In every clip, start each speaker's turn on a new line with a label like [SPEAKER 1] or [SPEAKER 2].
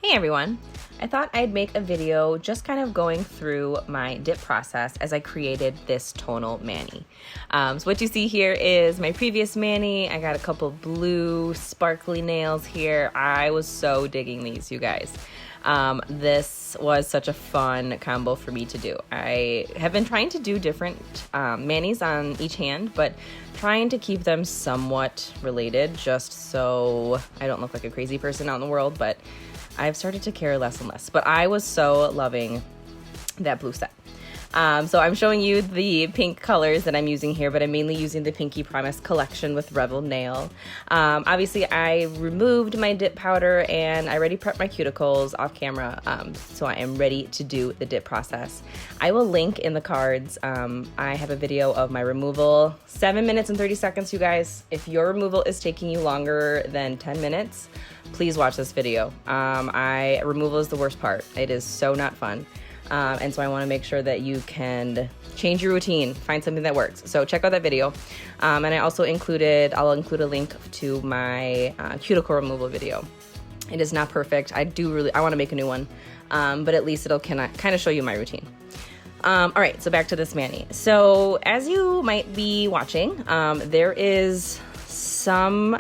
[SPEAKER 1] Hey everyone! I thought I'd make a video just kind of going through my dip process as I created this tonal mani. So what you see here is my previous mani. I got a couple blue sparkly nails here. I was so digging these, you guys. This was such a fun combo for me to do. I have been trying to do different manis on each hand, but trying to keep them somewhat related just so I don't look like a crazy person out in the world, but I've started to care less and less. But I was so loving that blue set. So I'm showing you the pink colors that I'm using here, but I'm mainly using the Pinky Promise collection with Revel Nail. Obviously, I removed my dip powder and I already prepped my cuticles off camera, so I am ready to do the dip process. I will link in the cards. I have a video of my removal, 7 minutes and 30 seconds, you guys. If your removal is taking you longer than 10 minutes, please watch this video. Removal is the worst part. It is so not fun. And so I want to make sure that you can change your routine, find something that works. So check out that video. And I also I'll include a link to my cuticle removal video. It is not perfect. I want to make a new one, but at least it'll kind of show you my routine. All right, so back to this mani. So as you might be watching, there is some,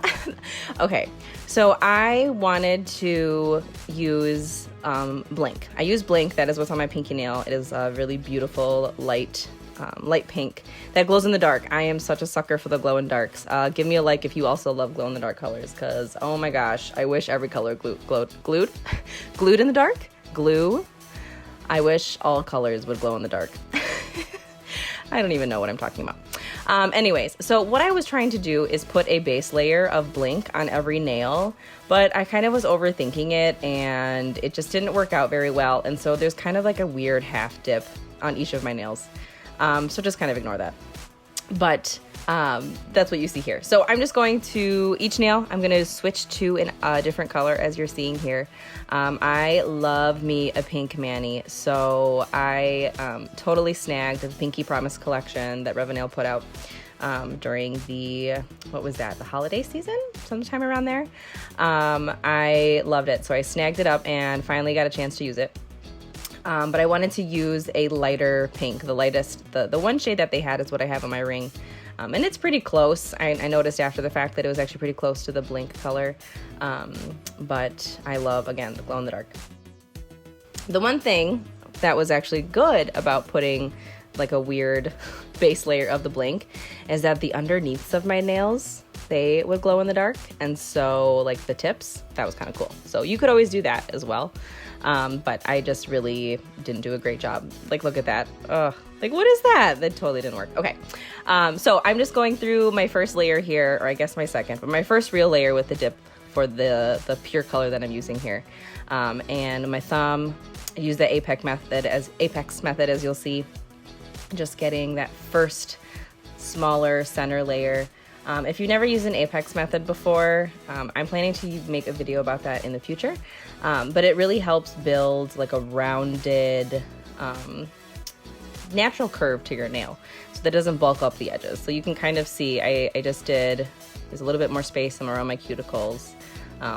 [SPEAKER 1] okay. So I wanted to use Blink. I use Blink. That is what's on my pinky nail. It is a really beautiful light pink that glows in the dark. I am such a sucker for the glow in darks. Give me a like if you also love glow in the dark colors, because oh my gosh, I wish every color glued in the dark. Glue. I wish all colors would glow in the dark. I don't even know what I'm talking about. Anyways, so what I was trying to do is put a base layer of Blink on every nail, but I kind of was overthinking it and it just didn't work out very well. And so there's kind of like a weird half dip on each of my nails. So just kind of ignore that. But that's what you see here. So I'm just going to each nail, I'm going to switch to a different color as you're seeing here. I love me a pink mani. So I totally snagged the Pinky Promise collection that Revel Nail put out during the, what was that? The holiday season? Sometime around there. I loved it. So I snagged it up and finally got a chance to use it. But I wanted to use a lighter pink, the lightest, the one shade that they had is what I have on my ring. And it's pretty close. I noticed after the fact that it was actually pretty close to the Blink color. But I love, again, the glow in the dark. The one thing that was actually good about putting like a weird base layer of the Blink is that the underneaths of my nails, they would glow in the dark. And so like the tips, that was kind of cool. So you could always do that as well. But I just really didn't do a great job. Like, look at that. Ugh. Like, what is that? That totally didn't work. Okay. So I'm just going through my first layer here, or I guess my second, but my first real layer with the dip for the pure color that I'm using here. And my thumb, I use the apex method as you'll see, just getting that first smaller center layer. If you've never used an apex method before, I'm planning to make a video about that in the future. But it really helps build like a rounded, natural curve to your nail so that it doesn't bulk up the edges. So you can kind of see, there's a little bit more space around my cuticles.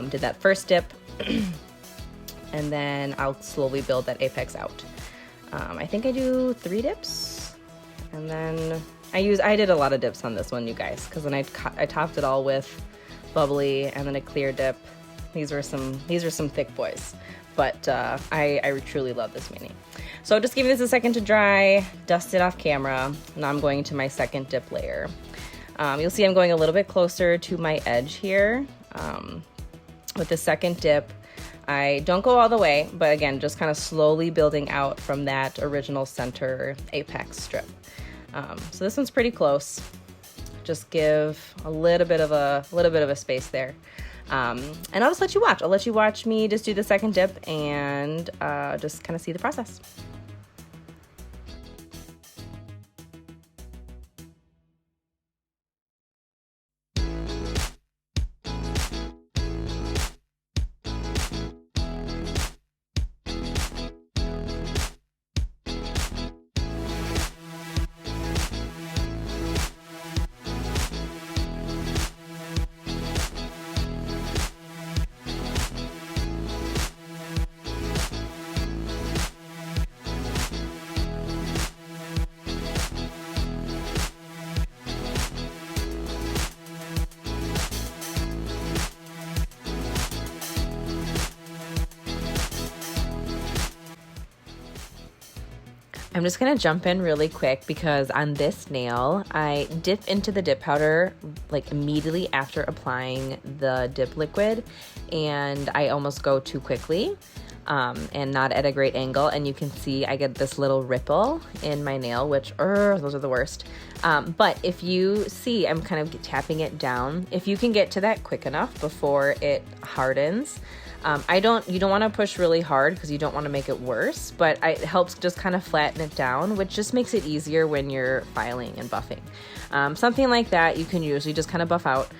[SPEAKER 1] Did that first dip, and then I'll slowly build that apex out. I think I do 3 dips, and then I did a lot of dips on this one, you guys, because then I topped it all with Bubbly and then a clear dip. These are some thick boys, but I truly love this mani. So just giving this a second to dry, dust it off camera. Now I'm going to my second dip layer. You'll see I'm going a little bit closer to my edge here. With the second dip, I don't go all the way, but again, just kind of slowly building out from that original center apex strip. So this one's pretty close. Just give a little bit of a space there. And I'll just let you watch. I'll let you watch me just do the second dip and just kind of see the process. I'm just gonna jump in really quick because on this nail, I dip into the dip powder like immediately after applying the dip liquid, and I almost go too quickly and not at a great angle. And you can see I get this little ripple in my nail, which, those are the worst. But if you see, I'm kind of tapping it down. If you can get to that quick enough before it hardens, you don't want to push really hard because you don't want to make it worse, but it helps just kind of flatten it down, which just makes it easier when you're filing and buffing. Something like that you can usually just kind of buff out,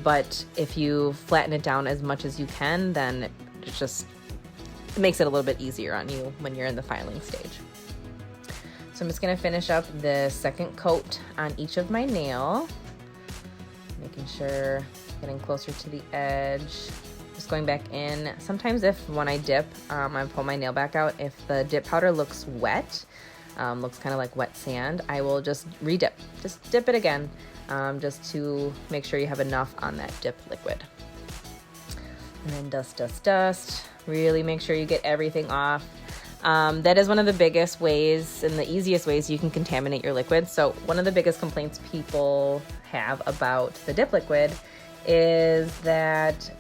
[SPEAKER 1] but if you flatten it down as much as you can, then it makes it a little bit easier on you when you're in the filing stage. So I'm just going to finish up the second coat on each of my nail, making sure getting closer to the edge. Just going back in. Sometimes when I dip, I pull my nail back out, if the dip powder looks wet, looks kind of like wet sand, I will just re-dip. Just dip it again, just to make sure you have enough on that dip liquid. And then dust, dust, dust. Really make sure you get everything off. That is one of the biggest ways and the easiest ways you can contaminate your liquid. So one of the biggest complaints people have about the dip liquid is that,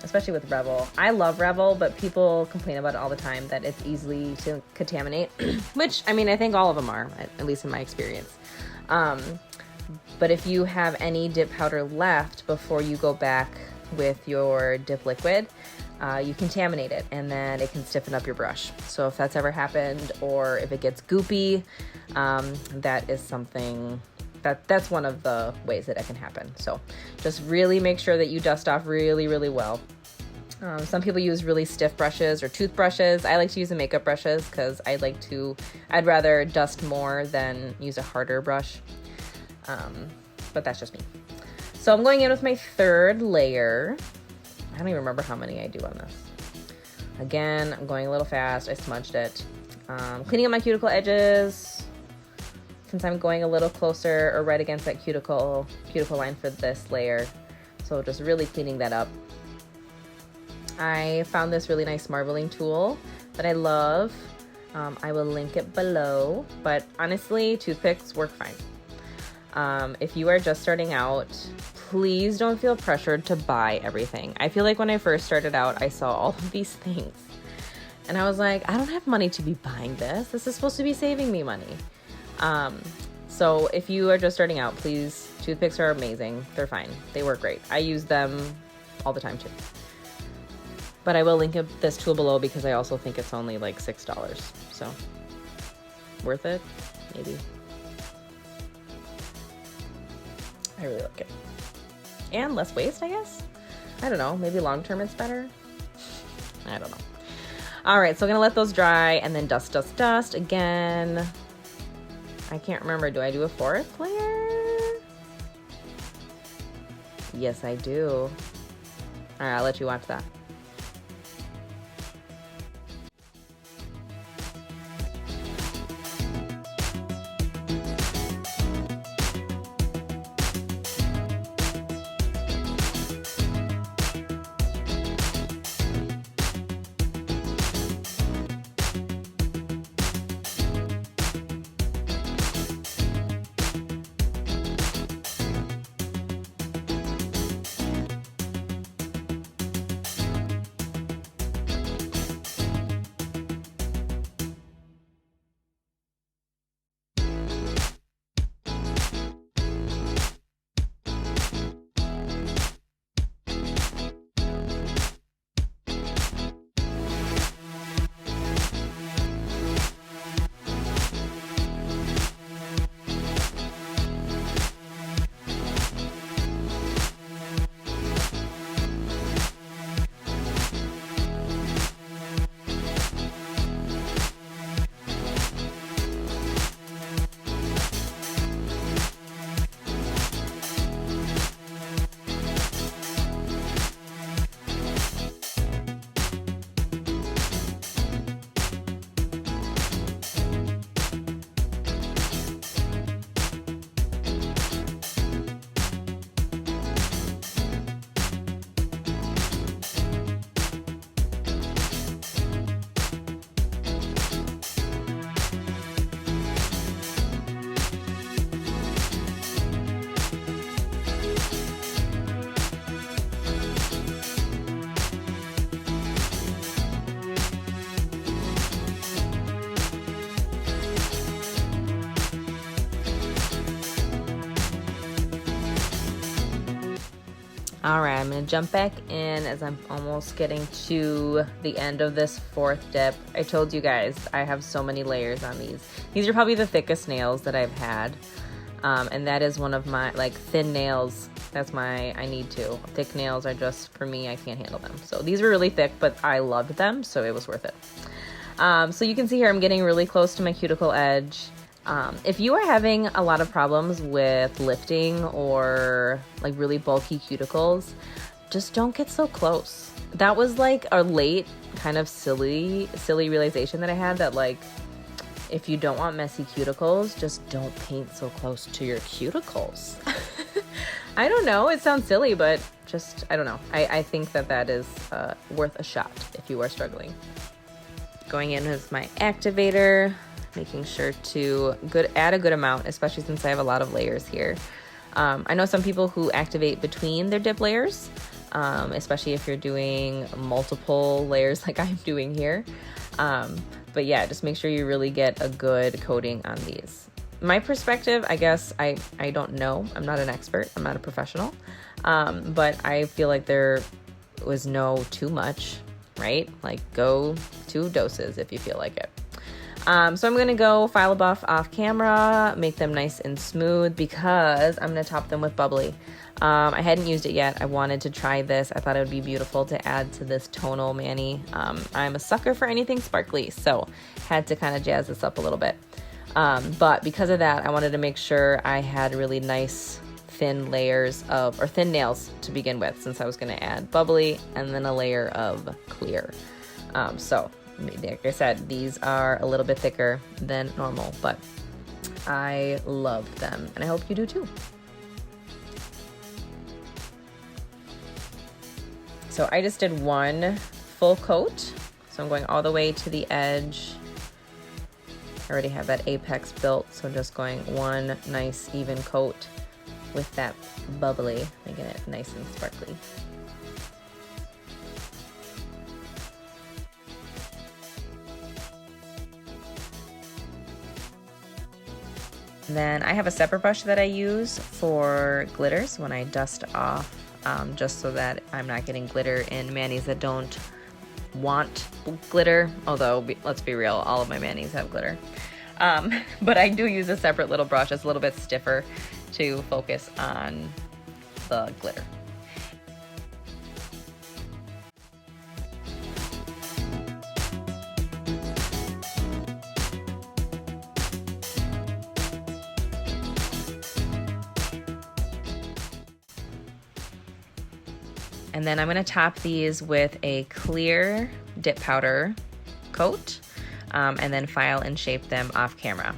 [SPEAKER 1] especially with Revel, I love Revel, but people complain about it all the time that it's easily to contaminate, which, I mean, I think all of them are, at least in my experience. But if you have any dip powder left before you go back with your dip liquid, you contaminate it, and then it can stiffen up your brush. So if that's ever happened, or if it gets goopy, that is something that's one of the ways that it can happen. So just really make sure that you dust off really, really well. Some people use really stiff brushes or toothbrushes. I like to use the makeup brushes because I'd rather dust more than use a harder brush. But that's just me. So I'm going in with my third layer. I don't even remember how many I do on this. Again, I'm going a little fast. I smudged it. Cleaning up my cuticle edges, since I'm going a little closer or right against that cuticle line for this layer. So just really cleaning that up. I found this really nice marbling tool that I love. I will link it below, but honestly, toothpicks work fine. If you are just starting out, please don't feel pressured to buy everything. I feel like when I first started out, I saw all of these things and I was like, I don't have money to be buying this. This is supposed to be saving me money. So if you are just starting out, please, toothpicks are amazing. They're fine. They work great. I use them all the time too. But I will link this tool below because I also think it's only like $6. So worth it, maybe. I really like it. And less waste, I guess. I don't know. Maybe long term it's better. I don't know. All right, so I'm gonna let those dry and then dust, dust, dust again. I can't remember. Do I do a fourth layer? Yes, I do. All right, I'll let you watch that. All right, I'm gonna jump back in as I'm almost getting to the end of this fourth dip. I told you guys I have so many layers on these. These are probably the thickest nails that I've had. And that is one of my, like, thin nails. That's I need to. Thick nails are just, for me, I can't handle them. So these were really thick, but I loved them, so it was worth it. So you can see here I'm getting really close to my cuticle edge. If you are having a lot of problems with lifting or like really bulky cuticles, just don't get so close. That was like a late kind of silly realization that I had, that like, if you don't want messy cuticles, just don't paint so close to your cuticles. I don't know, it sounds silly, but just, I don't know. I think that is worth a shot if you are struggling. Going in with my activator, making sure to add a good amount, especially since I have a lot of layers here. I know some people who activate between their dip layers, especially if you're doing multiple layers like I'm doing here. But yeah, just make sure you really get a good coating on these. My perspective, I guess, I don't know. I'm not an expert. I'm not a professional. But I feel like there was no too much, right? Like, go 2 doses if you feel like it. So I'm going to go file a buff off camera, make them nice and smooth, because I'm going to top them with Bubbly. I hadn't used it yet. I wanted to try this. I thought it would be beautiful to add to this tonal mani. I'm a sucker for anything sparkly, so had to kind of jazz this up a little bit. But because of that, I wanted to make sure I had really nice thin layers or thin nails to begin with, since I was going to add Bubbly and then a layer of clear. So like I said, these are a little bit thicker than normal, but I loved them, and I hope you do too. So I just did 1 full coat, so I'm going all the way to the edge. I already have that apex built, so just going 1 nice even coat with that Bubbly, making it nice and sparkly. Then I have a separate brush that I use for glitters when I dust off, just so that I'm not getting glitter in manis that don't want glitter, although let's be real, all of my manis have glitter. But I do use a separate little brush. It's a little bit stiffer to focus on the glitter. And then I'm going to top these with a clear dip powder coat, and then file and shape them off camera.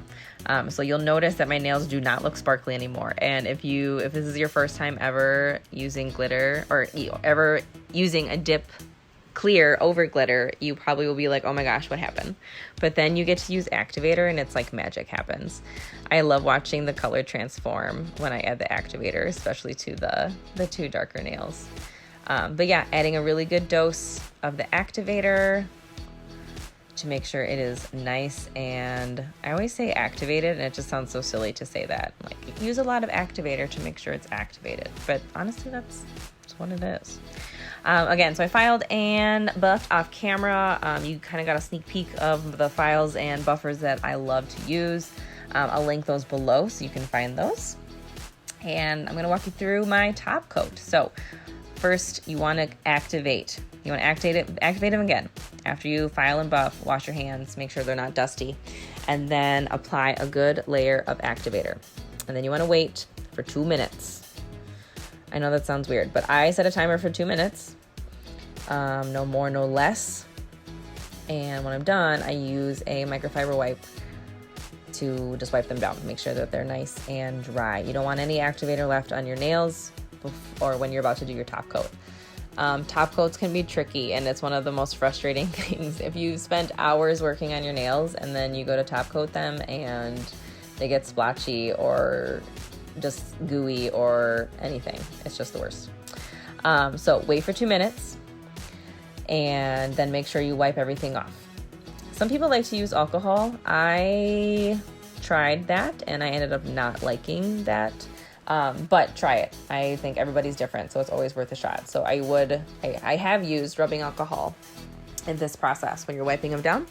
[SPEAKER 1] So you'll notice that my nails do not look sparkly anymore. And if this is your first time ever using glitter, or ever using a dip clear over glitter, you probably will be like, oh my gosh, what happened? But then you get to use Activator, and it's like magic happens. I love watching the color transform when I add the Activator, especially to the 2 darker nails. But yeah, adding a really good dose of the Activator to make sure it is nice, and I always say activated, and it just sounds so silly to say that. Like, use a lot of Activator to make sure it's activated, but honestly, that's what it is. Again, so I filed and buffed off camera. You kind of got a sneak peek of the files and buffers that I love to use. I'll link those below so you can find those. And I'm going to walk you through my top coat. So first, you want to activate. You want to activate them again. After you file and buff, wash your hands, make sure they're not dusty, and then apply a good layer of Activator. And then you want to wait for 2 minutes. I know that sounds weird, but I set a timer for 2 minutes. No more, no less. And when I'm done, I use a microfiber wipe to just wipe them down, make sure that they're nice and dry. You don't want any Activator left on your nails or when you're about to do your top coat. Top coats can be tricky, and it's one of the most frustrating things. If you spent hours working on your nails and then you go to top coat them and they get splotchy or just gooey or anything, it's just the worst. So wait for 2 minutes and then make sure you wipe everything off. Some people like to use alcohol. I tried that and I ended up not liking that. But try it. I think everybody's different, so it's always worth a shot. So I have used rubbing alcohol in this process when you're wiping them down.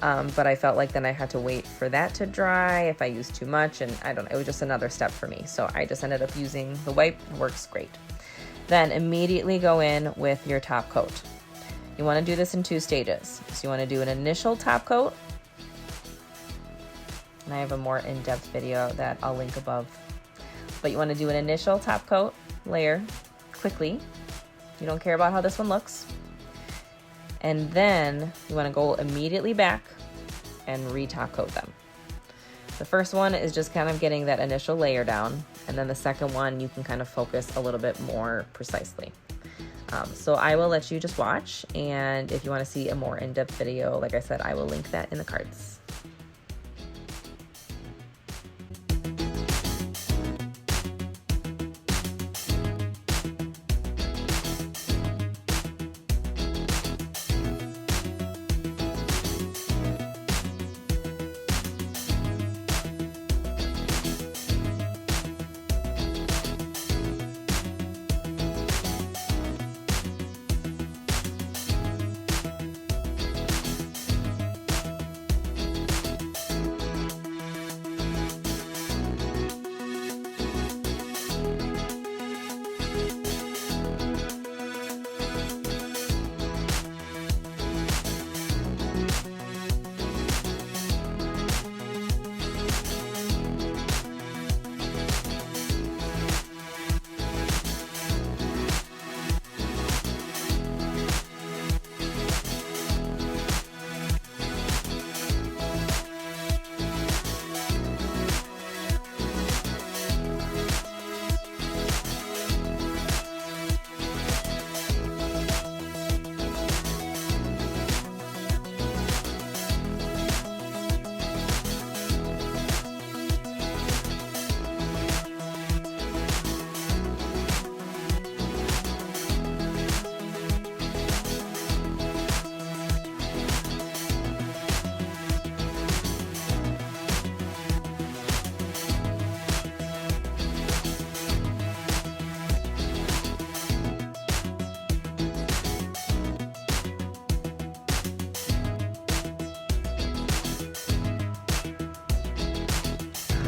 [SPEAKER 1] But I felt like then I had to wait for that to dry if I used too much, and I don't know, it was just another step for me. So I just ended up using the wipe. It works great. Then immediately go in with your top coat. You want to do this in 2 stages. So you want to do an initial top coat, and I have a more in-depth video that I'll link above. But you want to do an initial top coat layer quickly. You don't care about how this one looks. And then you want to go immediately back and re-top coat them. The first one is just kind of getting that initial layer down, and then the second one you can kind of focus a little bit more precisely. So I will let you just watch, and if you want to see a more in-depth video, like I said, I will link that in the cards.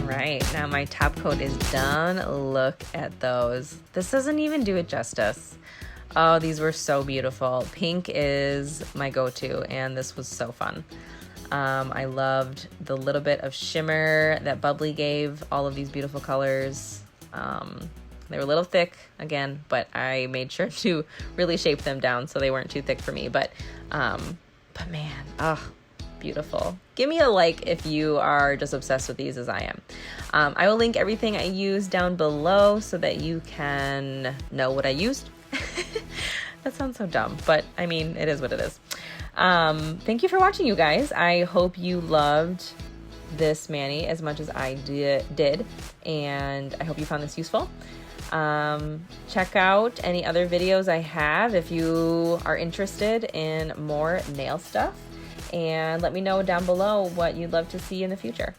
[SPEAKER 1] Right, now my top coat is done. Look at those. This doesn't even do it justice. Oh, these were so beautiful. Pink is my go-to, and this was so fun. I loved the little bit of shimmer that Bubbly gave all of these beautiful colors. They were a little thick, again, but I made sure to really shape them down so they weren't too thick for me. But man, oh, beautiful. Give me a like if you are just obsessed with these as I am. I will link everything I used down below so that you can know what I used. That sounds so dumb, but I mean, it is what it is. Thank you for watching, you guys. I hope you loved this mani as much as I did, and I hope you found this useful. Check out any other videos I have if you are interested in more nail stuff, and let me know down below what you'd love to see in the future.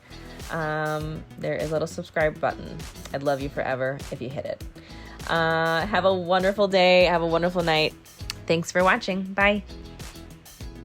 [SPEAKER 1] There is a little subscribe button. I'd love you forever if you hit it. Have a wonderful day. Have a wonderful night. Thanks for watching. Bye.